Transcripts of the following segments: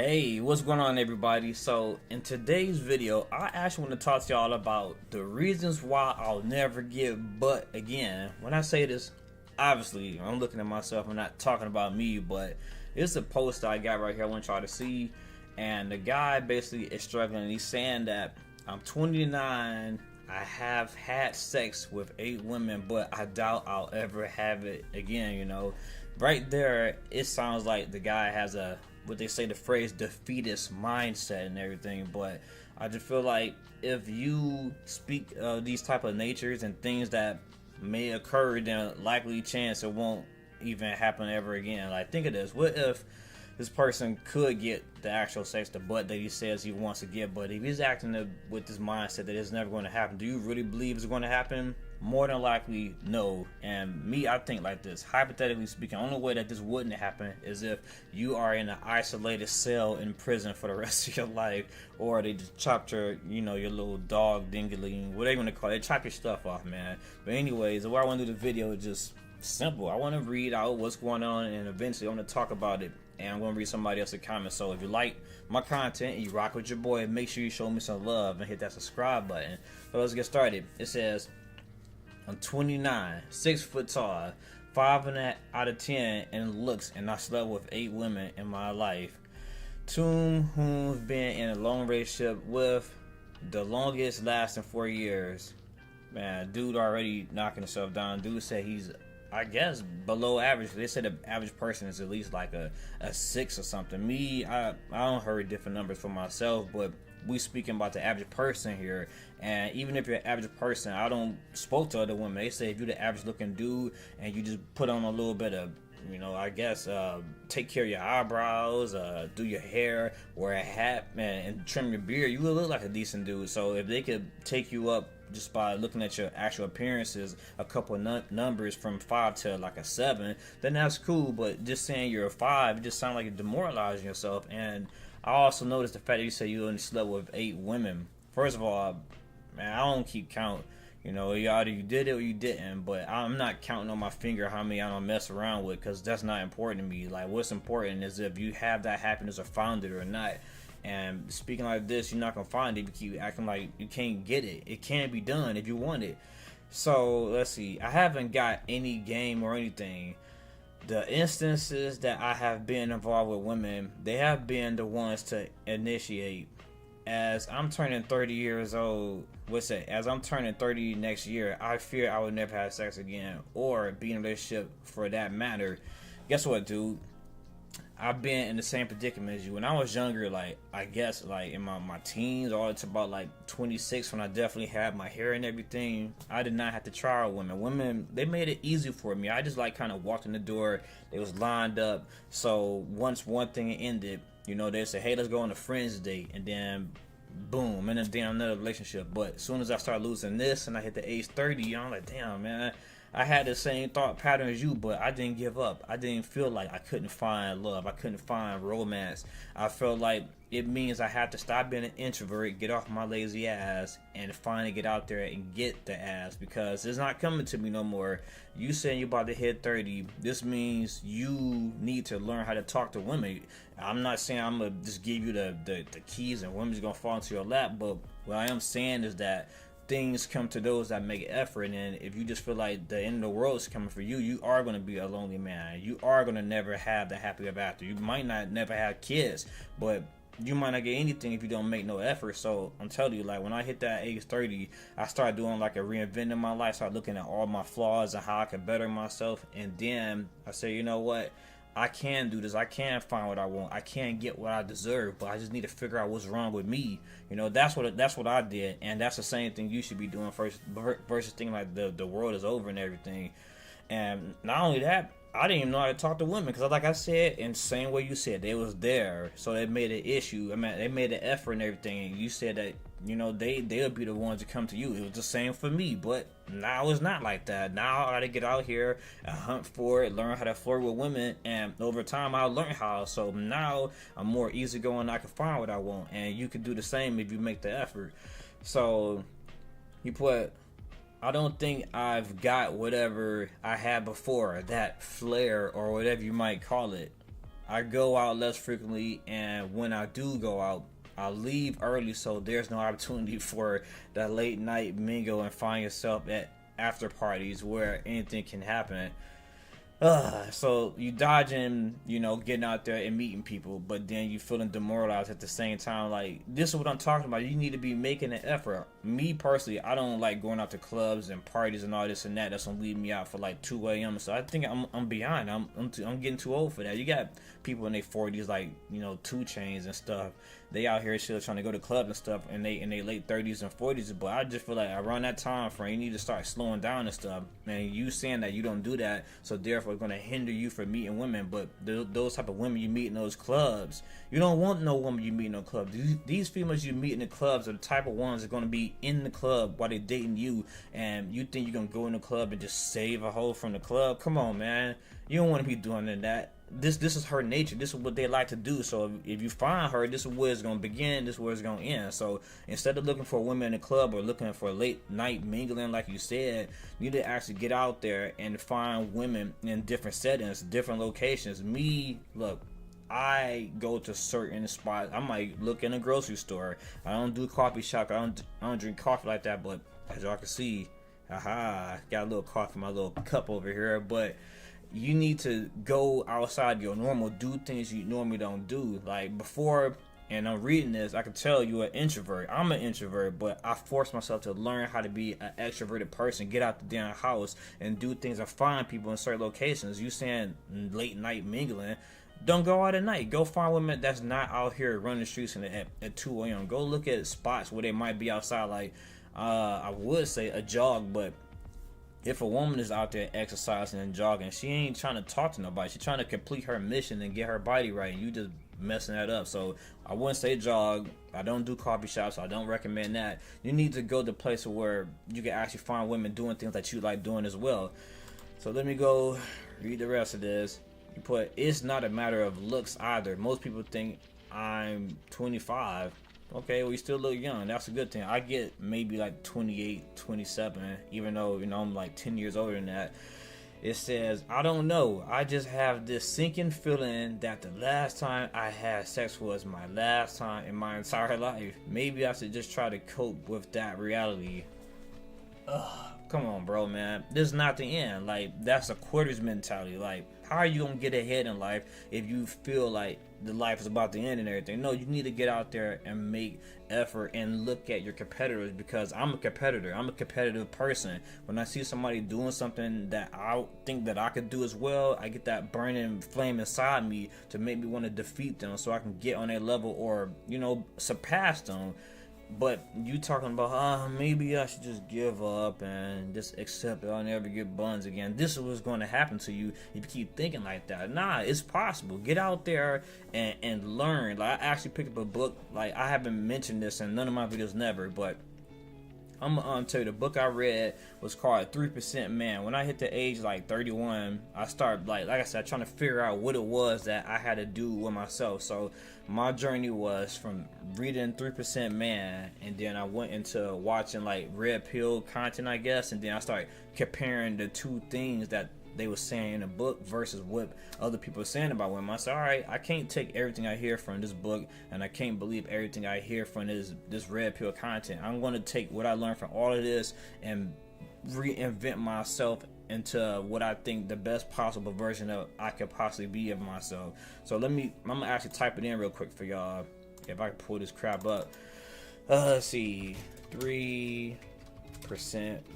Hey, what's going on, everybody? So in today's video, I actually want to talk to y'all about the reasons why I'll never get butt again. When I say this, obviously I'm looking at myself, I'm not talking about me, but it's a post I got right here I want y'all to see. And the guy basically is struggling. He's saying that I'm 29, I have had sex with 8 women, but I doubt I'll ever have it again. Right there, it sounds like the guy has a, what they say, the phrase defeatist mindset and everything. But I just feel like if you speak these type of natures and things that may occur, then likely chance it won't even happen ever again. Like, think of this: what if this person could get the actual sex, the butt that he says he wants to get, but if he's acting with this mindset that it's never going to happen, do you really believe it's going to happen? More than likely, no. And me, I think like this: hypothetically speaking, the only way that this wouldn't happen is if you are in an isolated cell in prison for the rest of your life, or they just chopped your, your little dog dingaling, whatever you want to call it. They chop your stuff off, man. But anyways, what I want to do the video is just simple. I want to read out what's going on, and eventually I want to talk about it. And I'm going to read somebody else's comments. So if you like my content and you rock with your boy, make sure you show me some love and hit that subscribe button. So let's get started. It says, I'm 29, 6 foot tall, 5 out of 10 in looks, and I slept with 8 women in my life. 2 who's been in a long relationship with, the longest lasting 4 years. Man, dude already knocking himself down. Dude said he's, I guess, below average. They said the average person is at least like a 6 or something. Me, I don't heard different numbers for myself, but we speaking about the average person here. And even if you're an average person, I don't spoke to other women. They say if you're the average looking dude and you just put on a little bit of, I guess, take care of your eyebrows, do your hair, wear a hat, man, and trim your beard, you will look like a decent dude. So if they could take you up just by looking at your actual appearances, a couple numbers from 5 to like a 7, then that's cool. But just saying you're a 5, it just sounds like you're demoralizing yourself. And I also noticed the fact that you say you only slept with 8 women. First of all, man, I don't keep count. Either you did it or you didn't, but I'm not counting on my finger how many I don't mess around with, because that's not important to me. Like, what's important is if you have that happiness or found it or not. And speaking like this, you're not gonna find it if you keep acting like you can't get it. It can be done if you want it. So let's see. I haven't got any game or anything. The instances that I have been involved with women, they have been the ones to initiate. As I'm turning 30 years old, as I'm turning 30 next year, I fear I would never have sex again or be in a relationship for that matter. Guess what, dude? I've been in the same predicament as you. When I was younger, I guess in my teens, all it's about 26, when I definitely had my hair and everything, I did not have to try out women. Women, they made it easy for me. I just kind of walked in the door. They was lined up. So once one thing ended, they say, hey, let's go on a friends date, and then boom, and then another relationship. But as soon as I start losing this and I hit the age 30, I'm like, damn, man, I had the same thought pattern as you, but I didn't give up. I didn't feel like I couldn't find love. I couldn't find romance. I felt like it means I have to stop being an introvert, get off my lazy ass, and finally get out there and get the ass, because it's not coming to me no more. You saying you about to hit 30, this means you need to learn how to talk to women. I'm not saying I'm going to just give you the keys and women's going to fall into your lap, but what I am saying is that things come to those that make effort. And if you just feel like the end of the world is coming for you, you are going to be a lonely man. You are going to never have the happy ever after. You might not never have kids, but you might not get anything if you don't make no effort. So I'm telling you, when I hit that age 30, I started doing a reinventing my life, started looking at all my flaws and how I could better myself. And then I said, you know what? I can do this. I can find what I want. I can get what I deserve, but I just need to figure out what's wrong with me. That's what I did, and that's the same thing you should be doing first, versus thinking like the world is over and everything. And not only that, I didn't even know how to talk to women, because like I said, in the same way you said, they was there, so they made an issue. I mean, they made an effort and everything. And you said that they'll be the ones to come to you. It was the same for me, but now it's not like that. Now I gotta get out here and hunt for it, learn how to flirt with women, and over time I learned how. So now I'm more easygoing. I can find what I want, and you can do the same if you make the effort. So you put, I don't think I've got whatever I had before, that flair or whatever you might call it. I go out less frequently, and when I do go out, I leave early, so there's no opportunity for that late night mingle and find yourself at after parties where anything can happen. So you dodging, getting out there and meeting people, but then you feeling demoralized at the same time. Like, this is what I'm talking about. You need to be making an effort. Me personally, I don't like going out to clubs and parties and all this and that. That's gonna leave me out for like 2 a.m. So I think I'm behind. I'm getting too old for that. You got people in their 40s, like 2 Chains and stuff. They out here still trying to go to clubs and stuff, and they in their late 30s and 40s. But I just feel like around that time frame, you need to start slowing down and stuff. And you saying that you don't do that, so therefore it's gonna hinder you from meeting women. But those type of women you meet in those clubs, you don't want no woman you meet in no club. These females you meet in the clubs are the type of ones that are gonna be in the club while they're dating you, and you think you're gonna go in the club and just save a hoe from the club? Come on, man. You don't want to be doing that. This is her nature. This is what they like to do. So if you find her, this is where it's going to begin. This is where it's going to end. So instead of looking for women in the club or looking for late night mingling, like you said, you need to actually get out there and find women in different settings, different locations. Look, I go to certain spots. I might look in a grocery store. I don't do coffee shop. I don't drink coffee like that. But as y'all can see, got a little coffee in my little cup over here. But you need to go outside your normal, do things you normally don't do. Like before, and I'm reading this, I can tell you're an introvert. I'm an introvert, but I forced myself to learn how to be an extroverted person, get out the damn house and do things and find people in certain locations. You saying late night mingling, don't go out at night. Go find women that's not out here running the streets at 2 a.m. Go look at spots where they might be outside, like I would say a jog, but if a woman is out there exercising and jogging, she ain't trying to talk to nobody. She's trying to complete her mission and get her body right. And you just messing that up. So I wouldn't say jog. I don't do coffee shops. So I don't recommend that. You need to go to places where you can actually find women doing things that you like doing as well. So let me go read the rest of this. You put, it's not a matter of looks either. Most people think I'm 25. Okay, well, you still look young. That's a good thing. I get maybe like 28, 27, even though, I'm like 10 years older than that. It says, I don't know. I just have this sinking feeling that the last time I had sex was my last time in my entire life. Maybe I should just try to cope with that reality. Come on, bro, man. This is not the end. Like, that's a quarters mentality. Like, how are you gonna get ahead in life if you feel like the life is about to end and everything? No, you need to get out there and make effort and look at your competitors, because I'm a competitor. I'm a competitive person. When I see somebody doing something that I think that I could do as well, I get that burning flame inside me to make me want to defeat them so I can get on their level or, surpass them. But you talking about, maybe I should just give up and just accept that I'll never get buns again. This is what's going to happen to you if you keep thinking like that. Nah, it's possible. Get out there and learn. Like, I actually picked up a book. Like, I haven't mentioned this in none of my videos, never, but I'm gonna tell you, the book I read was called 3% Man. When I hit the age like 31, I started like I said, trying to figure out what it was that I had to do with myself. So my journey was from reading 3% Man, and then I went into watching like red pill content, I guess, and then I started comparing the two things that they were saying in the book versus what other people are saying about women. I said, all right, I can't take everything I hear from this book, and I can't believe everything I hear from this red pill content. I'm going to take what I learned from all of this and reinvent myself into what I think the best possible version of I could possibly be of myself. So I'm gonna actually type it in real quick for y'all if I can pull this crap up. Let's see, 3%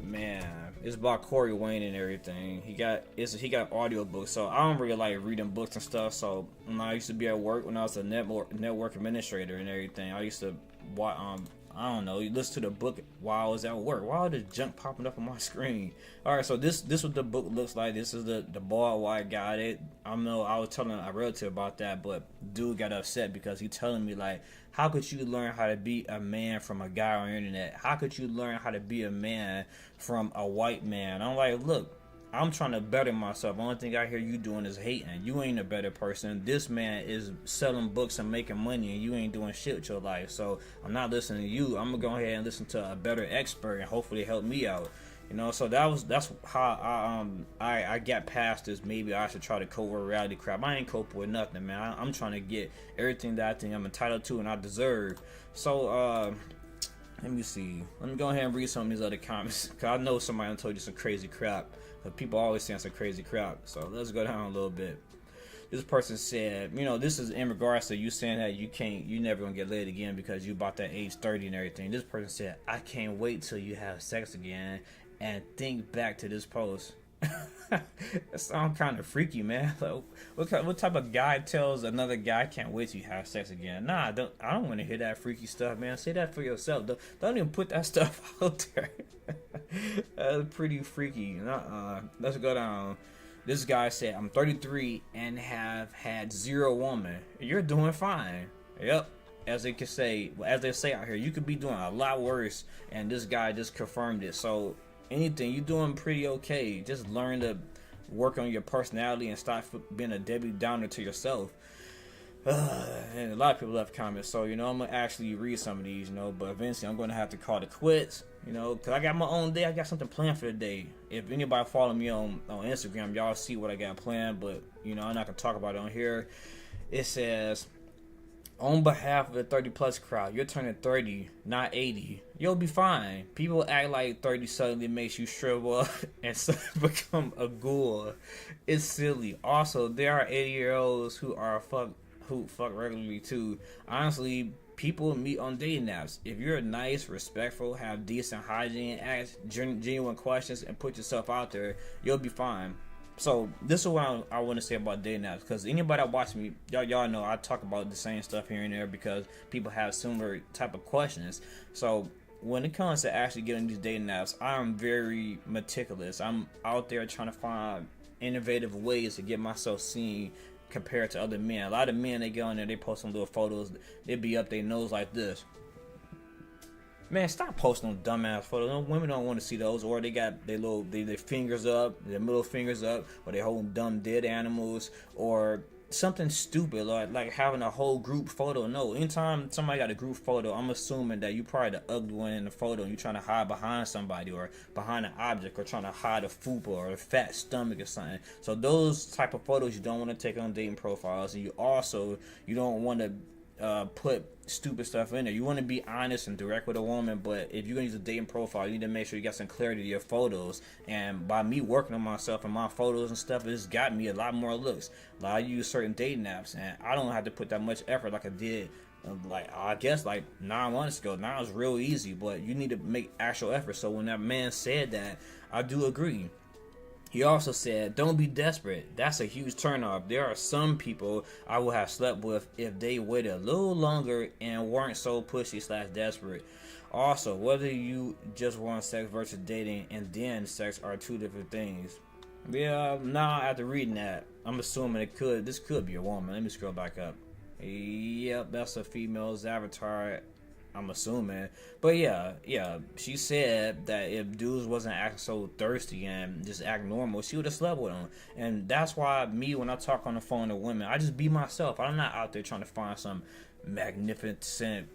Man. It's about Corey Wayne and everything. He got audio books, so I don't really like reading books and stuff. So when I used to be at work, when I was a network administrator and everything, I used to you listen to the book while I was at work. Why all this junk popping up on my screen? Alright, so this what the book looks like. This is the bald white guy. I was telling a relative about that, but dude got upset because he telling me, like, how could you learn how to be a man from a guy on the internet? How could you learn how to be a man from a white man? I'm like, look, I'm trying to better myself. The only thing I hear you doing is hating. You ain't a better person. This man is selling books and making money, and you ain't doing shit with your life. So I'm not listening to you. I'm gonna go ahead and listen to a better expert and hopefully help me out. You know, so that's how I got past this. Maybe I should try to cope with reality crap. I ain't coping with nothing, man. I'm trying to get everything that I think I'm entitled to and I deserve. So let me see. Let me go ahead and read some of these other comments, cause I know somebody told you some crazy crap. But people always saying some crazy crap. So let's go down a little bit. This person said, you know, this is in regards to you saying that you never gonna get laid again because you about that age 30 and everything. This person said, I can't wait till you have sex again and think back to this post. That sounds kind of freaky, man. Like, what type of guy tells another guy, I can't wait till you have sex again? Nah, I don't want to hear that freaky stuff, man. Say that for yourself. Don't even put that stuff out there. That's pretty freaky. Let's go down. This guy said, I'm 33 and have had 0 woman. You're doing fine. Yep. As they say out here, you could be doing a lot worse. And this guy just confirmed it. So anything, you're doing pretty okay. Just learn to work on your personality and stop being a Debbie Downer to yourself. And a lot of people left comments, so you know I'm gonna actually read some of these, you know, but eventually I'm gonna have to call it quits, you know, because I got my own day. I got something planned for the day. If anybody follow me on Instagram, y'all see what I got planned, but you know I'm not gonna talk about it on here. It says, on behalf of the 30 plus crowd, you're turning 30, not 80. You'll be fine. People act like 30 suddenly makes you shrivel up and suddenly become a ghoul. It's silly. Also, there are 80-year-olds who fuck regularly too. Honestly, people meet on dating apps. If you're nice, respectful, have decent hygiene, ask genuine questions, and put yourself out there, you'll be fine. So this is what I want to say about dating apps, because anybody that watch me, y'all know I talk about the same stuff here and there because people have similar type of questions. So when it comes to actually getting these dating apps, I'm very meticulous. I'm out there trying to find innovative ways to get myself seen compared to other men. A lot of men, they go on there, they post some little photos, they be up their nose like this. Man, stop posting those dumbass photos. No, women don't want to see those. Or they got their fingers up, their middle fingers up, or they holding dumb dead animals, or something stupid like having a whole group photo. No, anytime somebody got a group photo, I'm assuming that you probably the ugly one in the photo and you're trying to hide behind somebody or behind an object or trying to hide a fupa or a fat stomach or something. So those type of photos you don't want to take on dating profiles, and you don't want to put stupid stuff in there. You want to be honest and direct with a woman, but if you're gonna use a dating profile, you need to make sure you got some clarity to your photos. And by me working on myself and my photos and stuff, it's got me a lot more looks. Like, I use certain dating apps and I don't have to put that much effort like I did I guess 9 months ago. Now it's real easy, but you need to make actual effort. So when that man said that, I do agree. He also said, don't be desperate. That's a huge turnoff. There are some people I would have slept with if they waited a little longer and weren't so pushy/desperate. Also, whether you just want sex versus dating and then sex are 2 different things. Yeah, now after reading that, I'm assuming this could be a woman. Let me scroll back up. Yep, that's a female's avatar, I'm assuming. But yeah, she said that if dudes wasn't acting so thirsty and just act normal, she would have slept with them. And that's why when I talk on the phone to women, I just be myself. I'm not out there trying to find some magnificent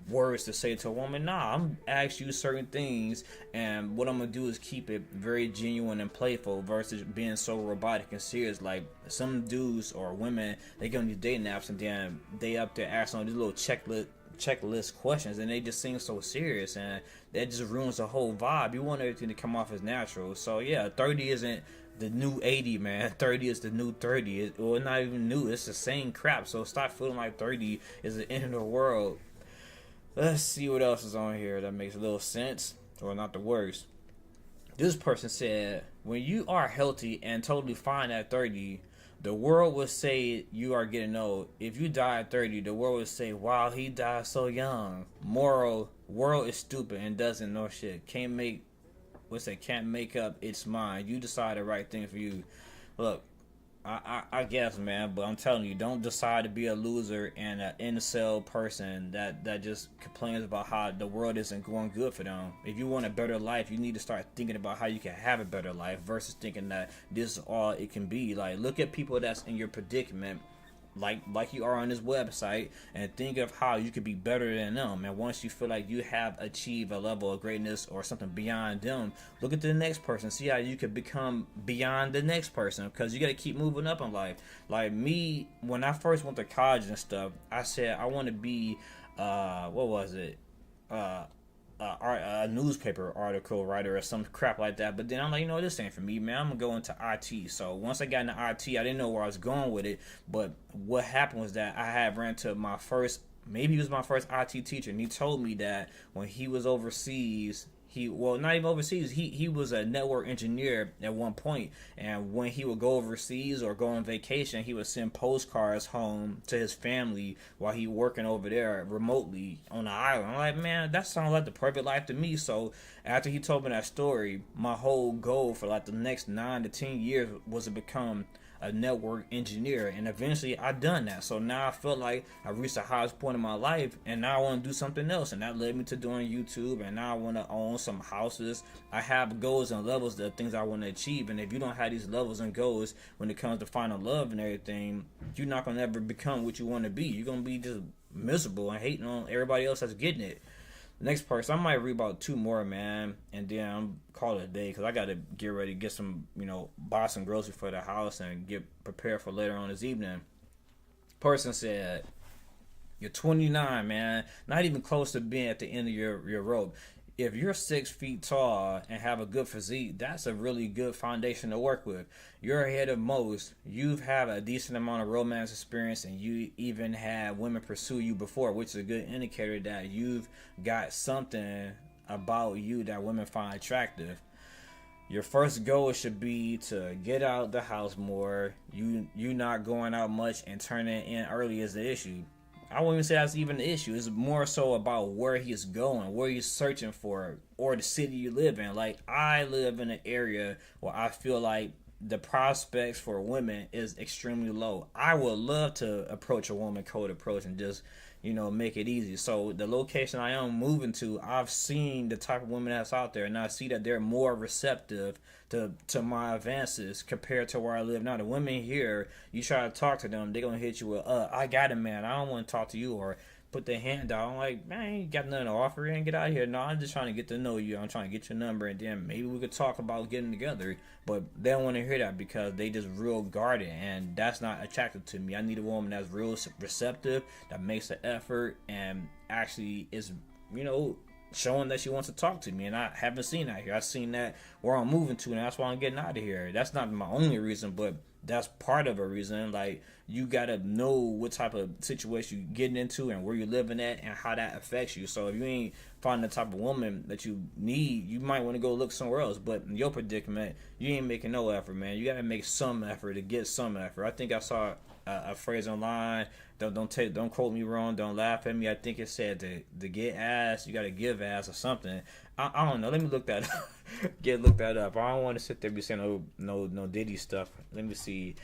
words to say to a woman. Nah, I'm ask you certain things, and what I'm gonna do is keep it very genuine and playful versus being so robotic and serious. Like some dudes or women, they get on these dating apps and then they up there asking all these little checklist questions, and they just seem so serious, and that just ruins the whole vibe. You want everything to come off as natural. So yeah, 30 isn't the new 80, man. 30 is the new 30. Well, not even new, it's the same crap. So stop feeling like 30 is the end of the world. Let's see what else is on here that makes a little sense, or not the worst. This person said, when you are healthy and totally fine at 30, the world will say you are getting old. If you die at 30, the world will say, wow, he died so young. Moral, world is stupid and doesn't know shit. Can't make up its mind. You decide the right thing for you. Look, I guess, man, but I'm telling you, don't decide to be a loser and an incel person that just complains about how the world isn't going good for them. If you want a better life, you need to start thinking about how you can have a better life versus thinking that this is all it can be. Like, look at people that's in your predicament like you are on this website, and think of how you could be better than them. And once you feel like you have achieved a level of greatness or something beyond them, look at the next person, see how you could become beyond the next person, because you got to keep moving up in life. Like me, when I first went to college and stuff, I said I want to be what was it, a newspaper article writer or some crap like that. But then I'm like, you know, this ain't for me, man. I'm gonna go into IT. So once I got into IT, I didn't know where I was going with it. But what happened was that I had ran to my first, maybe he was my first IT teacher, and he told me that when he was overseas, not even overseas, he was a network engineer at one point, and when he would go overseas or go on vacation, he would send postcards home to his family while he working over there remotely on the island. I'm like, man, that sounds like the perfect life to me. So after he told me that story, my whole goal for like the next 9 to 10 years was to become a network engineer, and eventually I done that. So now I feel like I reached the highest point in my life, and now I want to do something else, and that led me to doing YouTube, and now I want to own some houses. I have goals and levels, the things I want to achieve, and if you don't have these levels and goals when it comes to finding love and everything, you're not going to ever become what you want to be. You're going to be just miserable and hating on everybody else that's getting it. Next person, I might read about 2 more, man, and then I'm call it a day, because I got to get ready to get some, buy some groceries for the house and get prepared for later on this evening. Person said, you're 29, man, not even close to being at the end of your rope. If you're 6 feet tall and have a good physique, that's a really good foundation to work with. You're ahead of most. You've had a decent amount of romance experience, and you even had women pursue you before, which is a good indicator that you've got something about you that women find attractive. Your first goal should be to get out the house more. You not going out much and turning in early is the issue. I wouldn't even say that's even the issue. It's more so about where he's going, where he's searching for, or the city you live in. Like, I live in an area where I feel like the prospects for women is extremely low. I would love to approach a woman cold approach and just, make it easy. So the location I am moving to, I've seen the type of women that's out there, and I see that they're more receptive to my advances compared to where I live now. The women here, you try to talk to them, they're going to hit you with, I got it, man, I don't want to talk to you, or put their hand out. I'm like, man, I ain't got nothing to offer, and get out of here. No, I'm just trying to get to know you. I'm trying to get your number, and then maybe we could talk about getting together. But they don't want to hear that because they just real guarded, and that's not attractive to me. I need a woman that's real receptive, that makes the effort, and actually is, showing that she wants to talk to me. And I haven't seen that here. I've seen that where I'm moving to, and that's why I'm getting out of here. That's not my only reason, but that's part of a reason. Like, you gotta know what type of situation you're getting into and where you're living at and how that affects you. So if you ain't finding the type of woman that you need, you might want to go look somewhere else. But in your predicament, you ain't making no effort, man. You gotta make some effort to get some effort. I think I saw a phrase online. Don't quote me wrong. Don't laugh at me. I think it said to get ass, you gotta give ass or something. I don't know. Let me look that up. Look that up. I don't want to sit there and be saying no Diddy stuff. Let me see.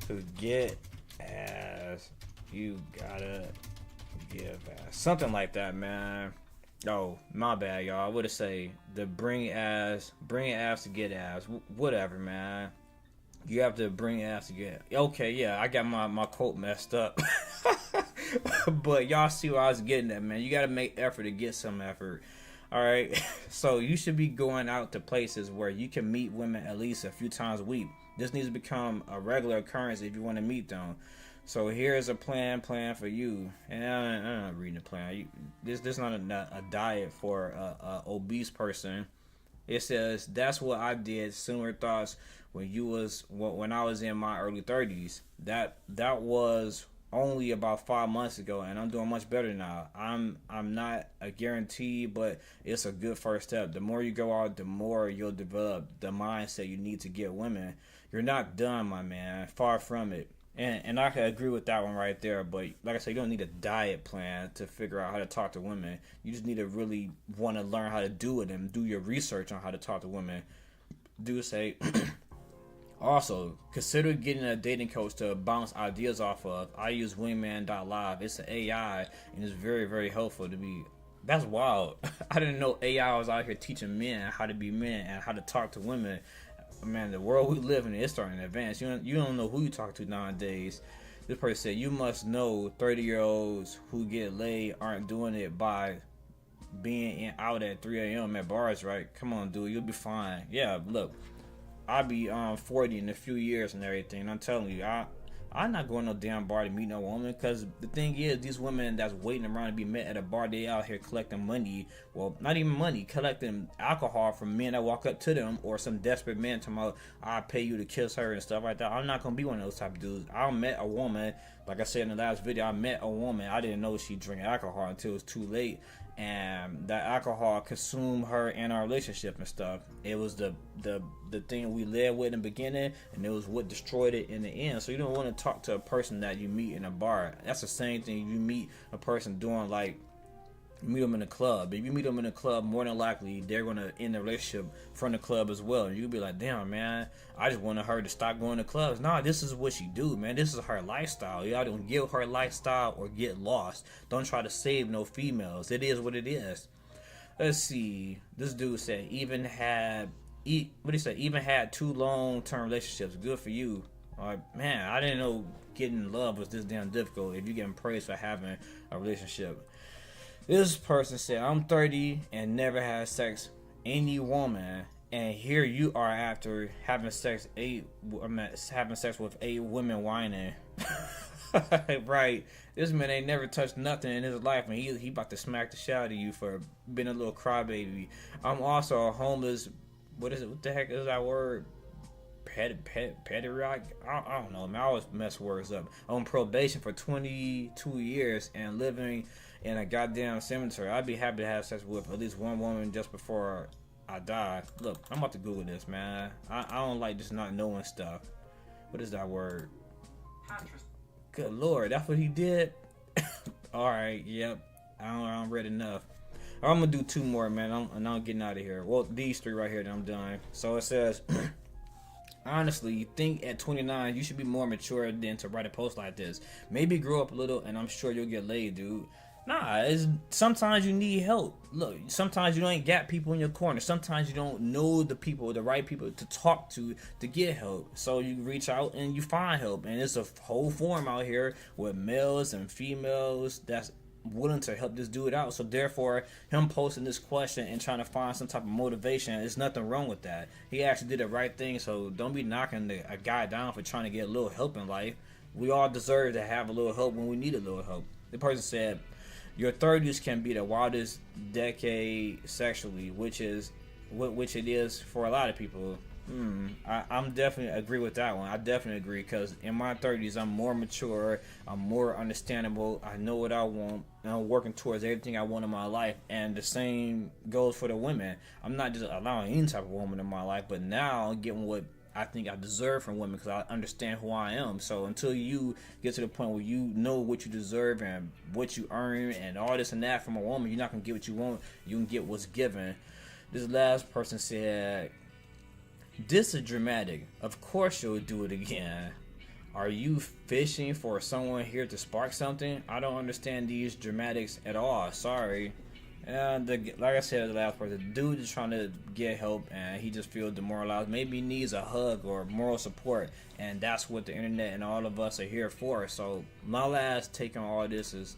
To get ass, you gotta give ass. Something like that, man. Oh, my bad, y'all. I would have say the bring ass to get ass. Whatever, man. You have to bring ass to get. Okay, yeah, I got my quote messed up. But y'all see what I was getting at, man. You gotta make effort to get some effort. Alright, so you should be going out to places where you can meet women at least a few times a week. This needs to become a regular occurrence if you want to meet them. So here's a plan for you. And I'm not reading the plan. This not a diet for a obese person. It says, that's what I did. Similar thoughts when I was in my early 30s. That was only about 5 months ago, and I'm doing much better now. I'm not a guarantee, but it's a good first step. The more you go out, the more you'll develop the mindset you need to get women. You're not done, my man. Far from it. And I can agree with that one right there. But like I said, you don't need a diet plan to figure out how to talk to women. You just need to really want to learn how to do it and do your research on how to talk to women. Do say also, consider getting a dating coach to bounce ideas off of. I use wingman.live. It's an AI, and it's very, very helpful to me. That's wild. I didn't know AI was out here teaching men how to be men and how to talk to women. Man, the world we live in is starting to advance. You don't know who you talk to nowadays. This person said, you must know 30-year-olds who get laid aren't doing it by being out at 3 a.m. at bars, right? Come on, dude, you'll be fine. Yeah, look, I'll be 40 in a few years and everything. I'm telling you, I'm not going no damn bar to meet no woman, because the thing is, these women that's waiting around to be met at a bar, they out here collecting money. Well, not even money, collecting alcohol from men that walk up to them, or some desperate man talking about, I'll pay you to kiss her and stuff like that. I'm not gonna be one of those type of dudes. I met a woman, like I said in the last video, I met a woman, I didn't know she drank alcohol until it was too late, and that alcohol consumed her and our relationship and stuff. It was the thing we led with in the beginning, and it was what destroyed it in the end. So you don't want to talk to a person that you meet in a bar. That's the same thing you meet a person doing, like, you meet them in a club. If you meet them in a club, more than likely they're gonna end the relationship from the club as well. And you'll be like, damn, man, I just wanted her to stop going to clubs. Nah, this is what she do, man. This is her lifestyle. Y'all don't give her lifestyle or get lost. Don't try to save no females. It is what it is. Let's see. This dude said even had 2 long-term relationships. Good for you. Man, I didn't know getting in love was this damn difficult if you're getting praised for having a relationship. This person said, I'm 30 and never had sex any woman, and here you are after having sex with 8 women whining. Right. This man ain't never touched nothing in his life, and he about to smack the shit out of you for being a little crybaby. I'm also a homeless, what the heck is that word? Pediatric? I don't know, man. I always mess words up. On probation for 22 years and living in a goddamn cemetery. I'd be happy to have sex with at least one woman just before I die. Look, I'm about to Google this, man. I don't like just not knowing stuff. What is that word? Good Lord, that's what he did? Alright, yep. I don't read enough. I'm gonna do 2 more, man. I'm getting out of here. Well, these 3 right here, then I'm done. So it says, honestly, you think at 29 you should be more mature than to write a post like this. Maybe grow up a little and I'm sure you'll get laid, dude. Nah, sometimes you need help. Look, sometimes you ain't got people in your corner. Sometimes you don't know the right people to talk to get help. So you reach out and you find help. And it's a whole forum out here with males and females that's willing to help this dude out. So therefore, him posting this question and trying to find some type of motivation, there's nothing wrong with that. He actually did the right thing. So don't be knocking a guy down for trying to get a little help in life. We all deserve to have a little help when we need a little help. The person said, your 30s can be the wildest decade sexually, which it is for a lot of people. I'm definitely agree with that one. I definitely agree, because in my 30s, I'm more mature, I'm more understandable, I know what I want, and I'm working towards everything I want in my life. And the same goes for the women. I'm not just allowing any type of woman in my life, but now I'm getting what I think I deserve from women, because I understand who I am. So until you get to the point where you know what you deserve and what you earn and all this and that from a woman, you're not going to get what you want. You can get what's given. This last person said, this is dramatic. Of course you'll do it again. Are you fishing for someone here to spark something? I don't understand these dramatics at all. Sorry. Like I said, the last person, the dude is trying to get help and he just feels demoralized. Maybe he needs a hug or moral support, and that's what the internet and all of us are here for. So my last take on all this is,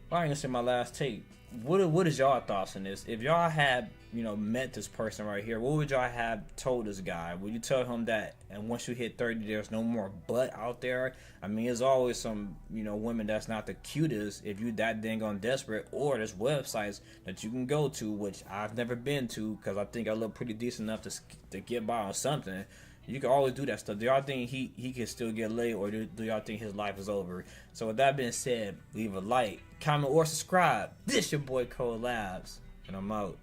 well, I ain't gonna say my last take. What is y'all thoughts on this? If y'all had, met this person right here, what would y'all have told this guy? Would you tell him that, and once you hit 30, there's no more butt out there? I mean, there's always some, women that's not the cutest if you that dang on desperate, or there's websites that you can go to, which I've never been to, because I think I look pretty decent enough to get by on something. You can always do that stuff. Do y'all think he can still get laid, or do y'all think his life is over? So with that being said, leave a like, comment, or subscribe. This your boy Labz, and I'm out.